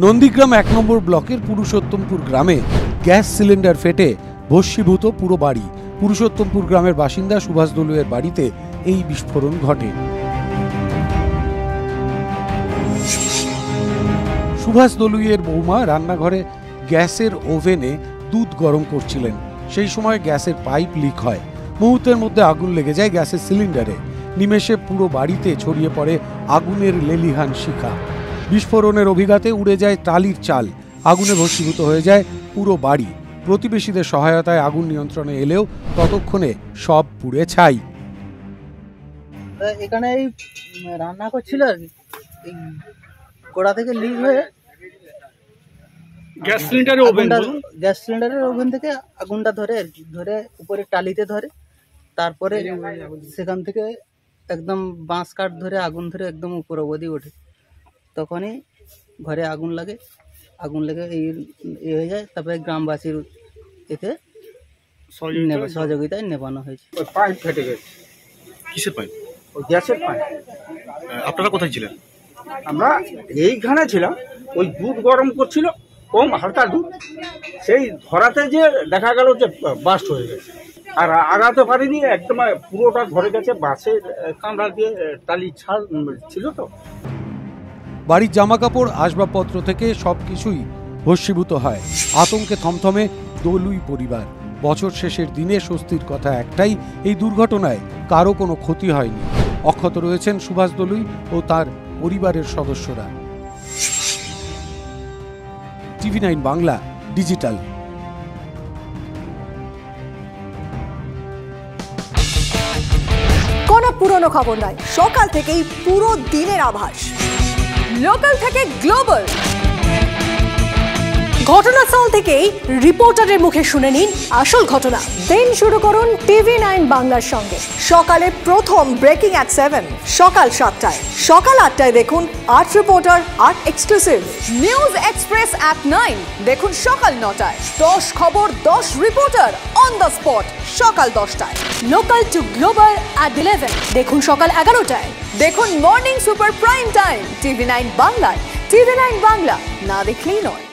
নন্দীগ্রাম ১ নম্বর ব্লকের পুরুষোত্তমপুর গ্রামে gas cylinder ফেটে ভস্মীভূত পুরো বাড়ি। পুরুষোত্তমপুর গ্রামের বাসিন্দা সুভাষ দলুইয়ের বাড়িতে এই বিস্ফোরণ ঘটে। সুভাষ দলুইয়ের বৌমা রান্নাঘরে গ্যাসের ওভেনে দুধ গরম করছিলেন। সেই সময় গ্যাসের পাইপ লিক হয়। মুহূর্তের মধ্যে আগুন লেগে যায় গ্যাসের সিলিন্ডারে। নিমেষে পুরো বাড়িতে ছড়িয়ে পড়ে আগুনের লেলিহান শিখা। বিস্ফোরণের অভিঘাতে উড়ে যায় টালির চাল। আগুনে ভস্মীভূত হয়ে যায় পুরো বাড়ি। প্রতিবেশীদের সহায়তায় আগুন নিয়ন্ত্রণে এলেও ততক্ষণে সব পুড়ে ছাই। এখানে এই রান্না করছিল আর কি, গোড়া থেকে লিক হয়ে গ্যাস সিলিন্ডারের ওভেন থেকে আগুনটা ধরে আর কি, ধরে উপরে টালিতে ধরে, তারপরে সেখান থেকে একদম বাঁশ কাঠ ধরে আগুন ধরে একদম উপর অবধি ওঠে। তখনই ঘরে আগুন লাগে, আগুন লেগে এই হয়ে যায়। তারপরে গ্রামবাসীর এতে সহযোগিতায় নেবানো হয়েছে। পাইপ ফেটে গেছে। কিসের পাইপ? ওই গ্যাসের পাইপ। আপনারা কোথায় ছিলেন? আমরা এইখানে ছিলাম, ওই দুধ গরম করছিল, কম হালকা দুধ, সেই ধরাতে যে দেখা গেল যে বাস্ট হয়ে গেছে। আর আগাতে পারিনি, একদম পুরোটা ধরে গেছে। বাসের কাঁদা দিয়ে টালি ছাল ছিল তো। বাড়ির জামাকাপড় আসবাবপত্র থেকে সবকিছুই ভস্মীভূত হয়। আতঙ্কে থমথমে দলুই পরিবার। বছর শেষের দিনে স্বস্তির কথা একটাই, এই দুর্ঘটনায় কারো কোনো ক্ষতি হয়নি। অক্ষত রয়েছেন সুভাষ দলুই ও তার পরিবারের সদস্যরা। TV9 Bangla digital. কোনো পুরনো খবর নয়, সকাল থেকেই পুরো দিনের আভাস। লোকাল থেকে গ্লোবাল, ঘটনাস্থল থেকেই রিপোর্টারের মুখে শুনে নিন আসল ঘটনা। দিন শুরু করুন TV9 বাংলার সঙ্গে। সকালে প্রথম ব্রেকিং অ্যাট 7, সকাল 7টায়, সকাল 8টায় দেখুন art reporter, art exclusive. News express at 9 দেখুন সকাল 9টায়। 10 খবর 10 রিপোর্টার অন দ্য স্পট সকাল 10টায়। লোকাল টু গ্লোবাল অ্যাট 11 দেখুন সকাল 11টায়। দেখুন morning super prime time TV9 বাংলায়। TV9 বাংলা না দেখলেই নয়।